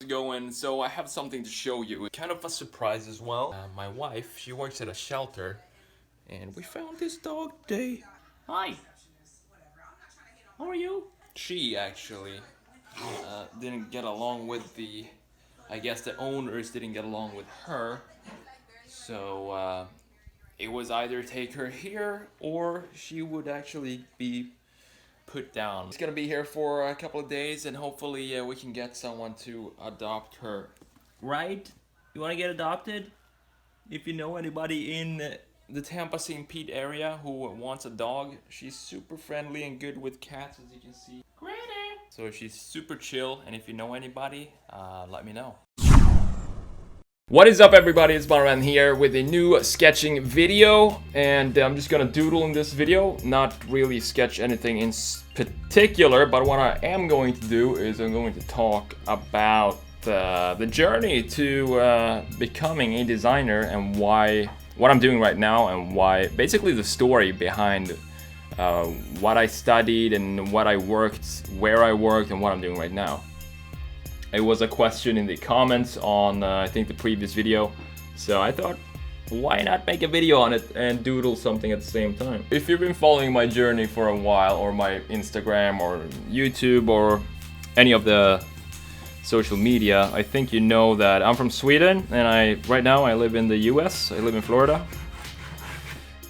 ago, and so I have something to show you. Kind of a surprise as well. My wife, she works at a shelter, and we found this dog today. Hi. How are you? She actually didn't get along with I guess the owners didn't get along with her. So it was either take her here or she would actually be put down. She's gonna be here for a couple of days, and hopefully we can get someone to adopt her. Right? You wanna get adopted? If you know anybody in the Tampa St. Pete area who wants a dog, she's super friendly and good with cats, as you can see. Granny! So she's super chill, and if you know anybody, let me know. What is up, everybody? It's Baran here with a new sketching video, and I'm just gonna doodle in this video, not really sketch anything in particular, but what I am going to do is I'm going to talk about the journey to becoming a designer and what I'm doing right now, and why, basically the story behind what I studied and what I worked, where I worked, and what I'm doing right now. It was a question in the comments on I think the previous video, so I thought, why not make a video on it and doodle something at the same time. If you've been following my journey for a while, or my Instagram or YouTube or any of the social media, I think you know that I'm from Sweden, and right now I live in the US. I live in Florida.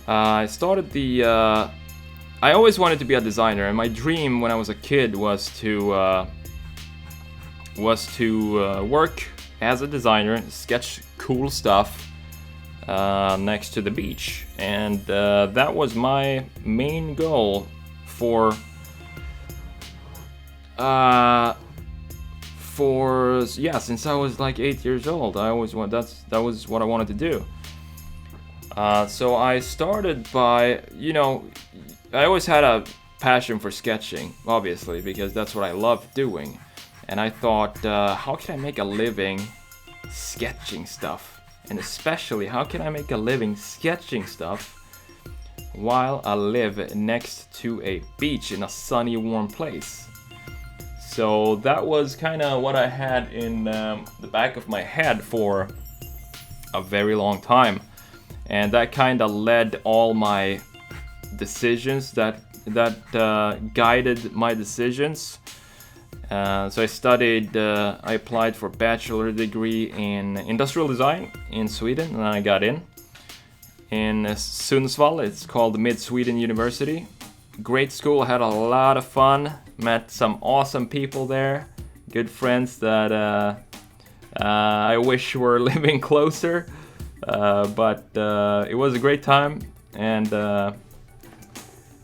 I always wanted to be a designer, and my dream when I was a kid was to work as a designer, sketch cool stuff next to the beach, and that was my main goal for since I was like 8 years old. That was what I wanted to do. So I started by, I always had a passion for sketching, obviously, because that's what I loved doing. And I thought, how can I make a living sketching stuff? And especially, how can I make a living sketching stuff while I live next to a beach in a sunny, warm place? So that was kind of what I had in the back of my head for a very long time. And that kind of led all my decisions, that guided my decisions. So I studied, I applied for a bachelor degree in industrial design in Sweden, and I got in Sundsvall. It's called Mid Sweden University. Great school, had a lot of fun, met some awesome people there, good friends that I wish were living closer, but it was a great time, and that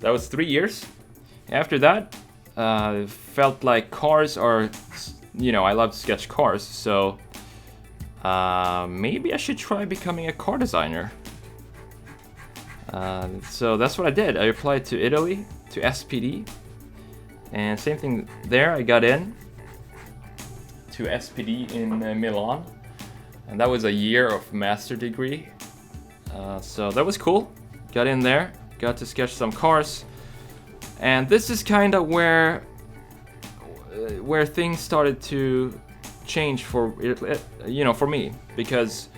was 3 years. After that, felt like cars are, I love to sketch cars, so maybe I should try becoming a car designer. So that's what I did. I applied to Italy, to SPD, and same thing there. I got in to SPD in Milan, and that was a year of master degree. So that was cool. Got in there, got to sketch some cars. And this is kind of where things started to change for me, because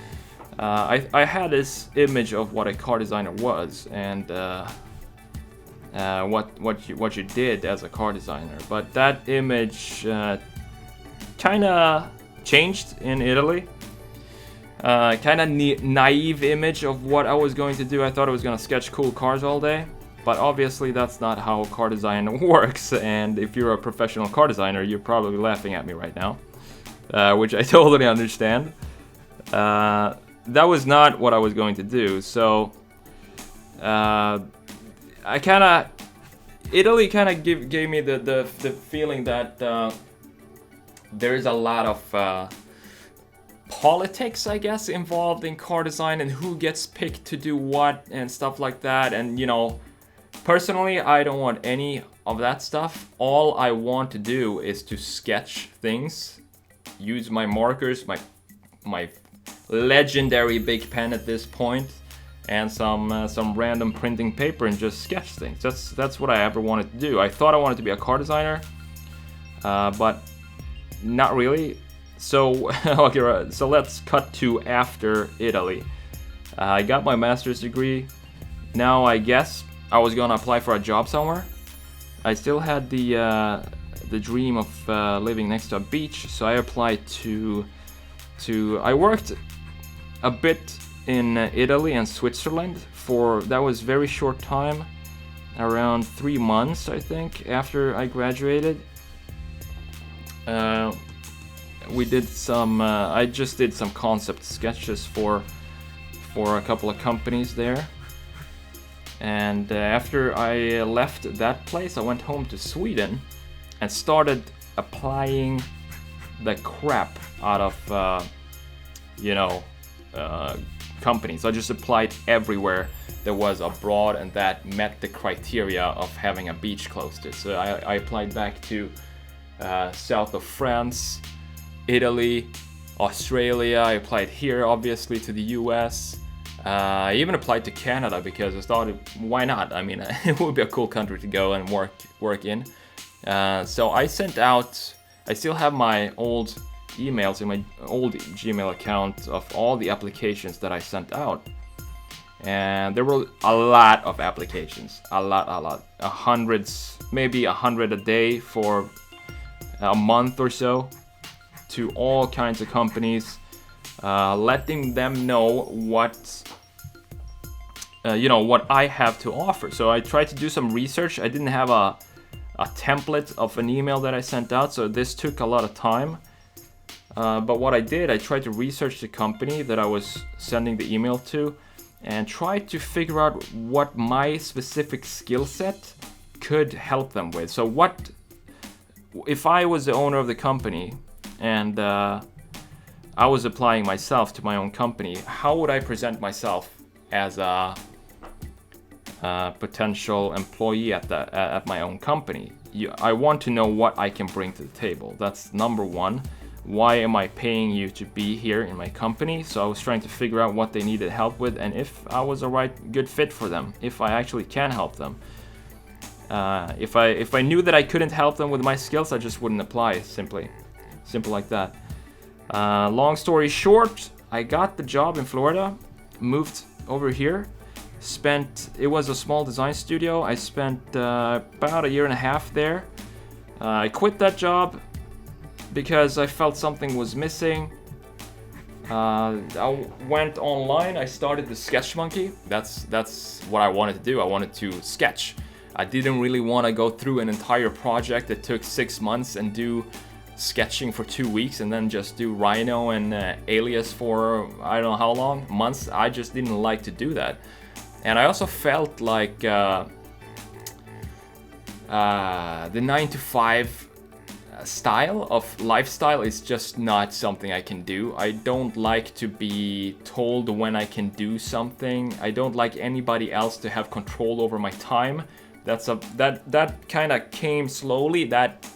I had this image of what a car designer was, and what you did as a car designer. But that image kind of changed in Italy. Kind of naive image of what I was going to do. I thought I was going to sketch cool cars all day. But obviously that's not how car design works, and if you're a professional car designer, you're probably laughing at me right now, which I totally understand. That was not what I was going to do, so Italy kind of gave me the feeling that there's a lot of politics, I guess, involved in car design, and who gets picked to do what and stuff like that, and personally, I don't want any of that stuff. All I want to do is to sketch things, use my markers, my legendary big pen at this point, and some random printing paper, and just sketch things. That's what I ever wanted to do. I thought I wanted to be a car designer, but not really. So okay, right, so let's cut to after Italy. I got my master's degree. Now I guess I was gonna apply for a job somewhere. I still had the dream of living next to a beach, so I applied to. I worked a bit in Italy and Switzerland for that was very short time, around 3 months I think after I graduated. We did some. I just did some concept sketches for a couple of companies there. And after I left that place, I went home to Sweden and started applying the crap out of, companies. I just applied everywhere there was abroad and that met the criteria of having a beach close to it. So I applied back to south of France, Italy, Australia. I applied here, obviously, to the US. I even applied to Canada because I thought, why not? I mean, it would be a cool country to go and work in. So I sent out. I still have my old emails in my old Gmail account of all the applications that I sent out, and there were a lot of applications, a lot, hundreds, maybe 100 a day for a month or so, to all kinds of companies, letting them know what I have to offer. So I tried to do some research. I didn't have a template of an email that I sent out, so this took a lot of time. But what I did, I tried to research the company that I was sending the email to and tried to figure out what my specific skill set could help them with. So what if I was the owner of the company and I was applying myself to my own company, how would I present myself as a potential employee at my own company? I want to know what I can bring to the table. That's number one. Why am I paying you to be here in my company? So I was trying to figure out what they needed help with and if I was a good fit for them, if I actually can help them. If I knew that I couldn't help them with my skills, I just wouldn't apply. Simple like that. Long story short, I got the job in Florida, moved over here. It was a small design studio. I spent about a year and a half there. I quit that job because I felt something was missing. I went online. I started the SketchMonkey. That's what I wanted to do. I wanted to sketch. I didn't really want to go through an entire project that took 6 months and do sketching for 2 weeks and then just do Rhino and Alias for I don't know how long, months. I just didn't like to do that. And I also felt like the 9-to-5 style of lifestyle is just not something I can do. I don't like to be told when I can do something. I don't like anybody else to have control over my time. That kind of came slowly. That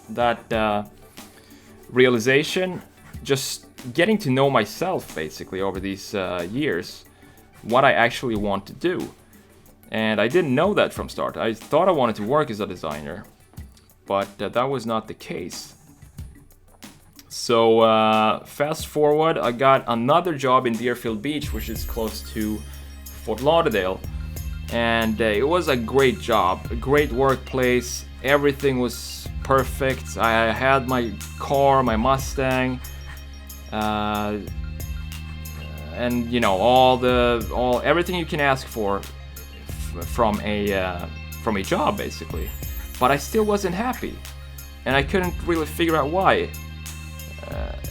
realization, just getting to know myself basically over these years, what I actually want to do. And I didn't know that from start. I thought I wanted to work as a designer, but that was not the case. So fast forward, I got another job in Deerfield Beach, which is close to Fort Lauderdale. And it was a great job, a great workplace. Everything was perfect. I had my car, my Mustang, and everything you can ask for from a job basically. But I still wasn't happy, and I couldn't really figure out why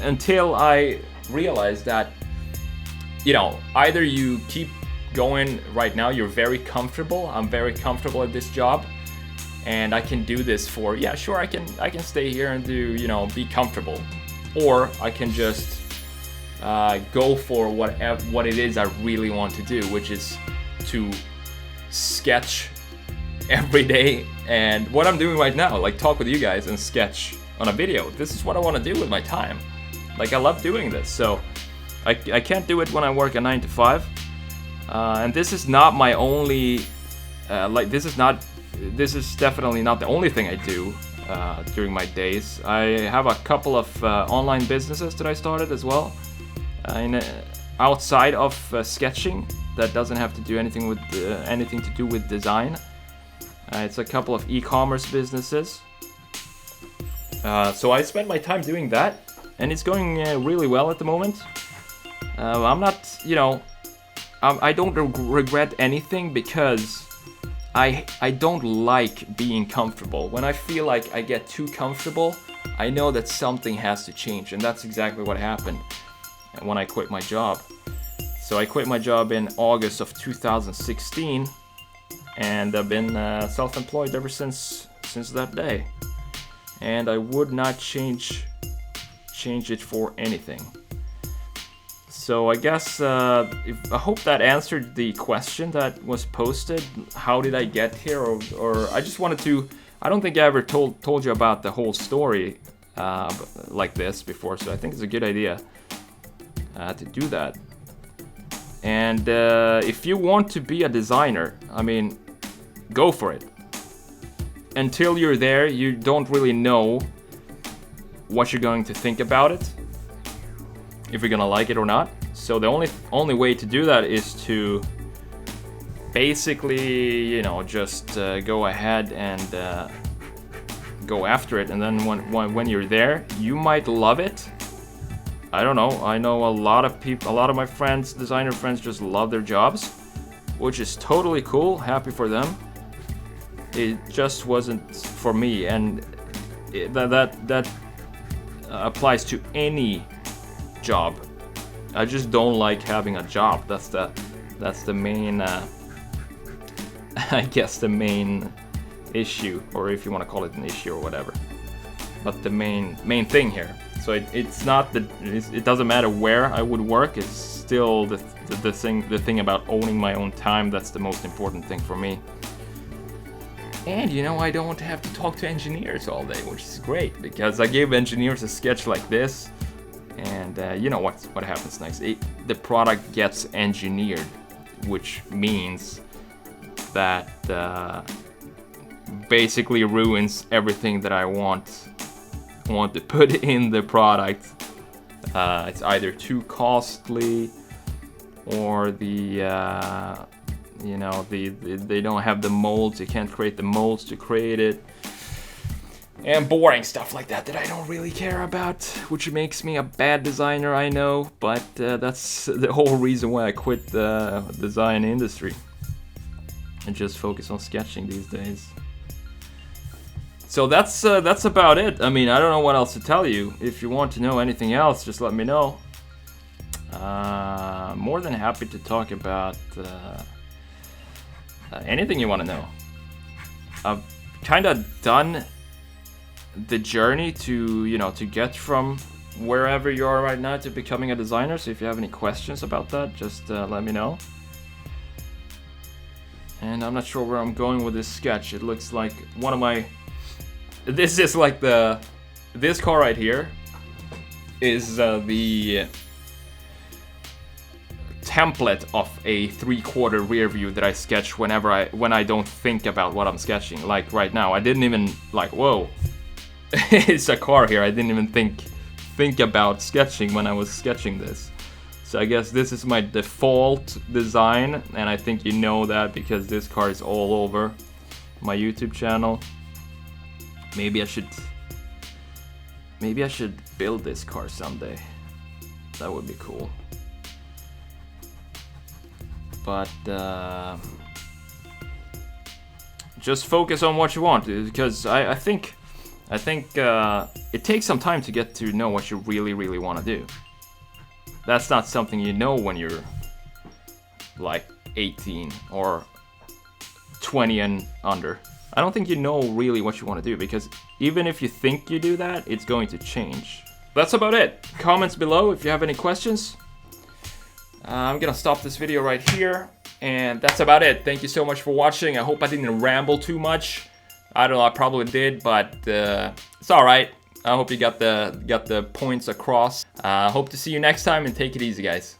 until I realized that either you keep going right now, you're very comfortable. I'm very comfortable at this job, and I can do this for I can stay here and do be comfortable, or I can just go for what it is I really want to do, which is to sketch every day. And what I'm doing right now, like talk with you guys and sketch on a video. This is what I want to do with my time. Like, I love doing this. So I can't do it when I work a 9-to-5. And this is not my only this is definitely not the only thing I do. during my days. I have a couple of online businesses that I started as well, outside of sketching. That doesn't have to do anything to do with design. It's a couple of e-commerce businesses. So I spend my time doing that, and it's going really well at the moment. I'm not, I don't regret anything because I don't like being comfortable. When I feel like I get too comfortable, I know that something has to change, and that's exactly what happened when I quit my job. So I quit my job in August of 2016, and I've been self-employed ever since that day. And I would not change it for anything. So I guess I hope that answered the question that was posted. How did I get here? Or I just wanted to. I don't think I ever told you about the whole story like this before. So I think it's a good idea to do that. And if you want to be a designer, I mean, go for it. Until you're there, you don't really know what you're going to think about it, if you're gonna like it or not. So the only way to do that is to basically, just go ahead and go after it. And then when you're there, you might love it. I don't know. I know a lot of people, a lot of my friends, designer friends, just love their jobs, which is totally cool. Happy for them. It just wasn't for me, and that applies to any job. I just don't like having a job. That's the main, I guess the main issue, or if you want to call it an issue or whatever. But the main thing here. So it's not it doesn't matter where I would work. It's still the thing about owning my own time. That's the most important thing for me. And I don't have to talk to engineers all day, which is great, because I gave engineers a sketch like this, and what happens next? The product gets engineered, which means that basically ruins everything that I want to put in the product. It's either too costly, or they don't have the molds. You can't create the molds to create it, and boring stuff like that I don't really care about, which makes me a bad designer, I know, but that's the whole reason why I quit the design industry and just focus on sketching these days. So that's about it. I mean, I don't know what else to tell you. If you want to know anything else, just let me know. More than happy to talk about anything you want to know. I've kind of done the journey to get from wherever you are right now to becoming a designer. So if you have any questions about that, just let me know. And I'm not sure where I'm going with this sketch. It looks like one of my... This is like this car right here is the template of a 3/4 rear view that I sketch when I don't think about what I'm sketching. Like right now, I didn't even whoa, it's a car here. I didn't even think about sketching when I was sketching this. So I guess this is my default design, and I think you know that because this car is all over my YouTube channel. Maybe I should build this car someday. That would be cool. But just focus on what you want, because I think it takes some time to get to know what you really want to do. That's not something you know when you're like 18 or 20 and under. I don't think you know really what you want to do, because even if you think you do that, it's going to change. That's about it. Comments below if you have any questions. I'm gonna stop this video right here, and that's about it. Thank you so much for watching. I hope I didn't ramble too much. I don't know, I probably did, but it's alright. I hope you got the points across. Hope to see you next time, and take it easy, guys.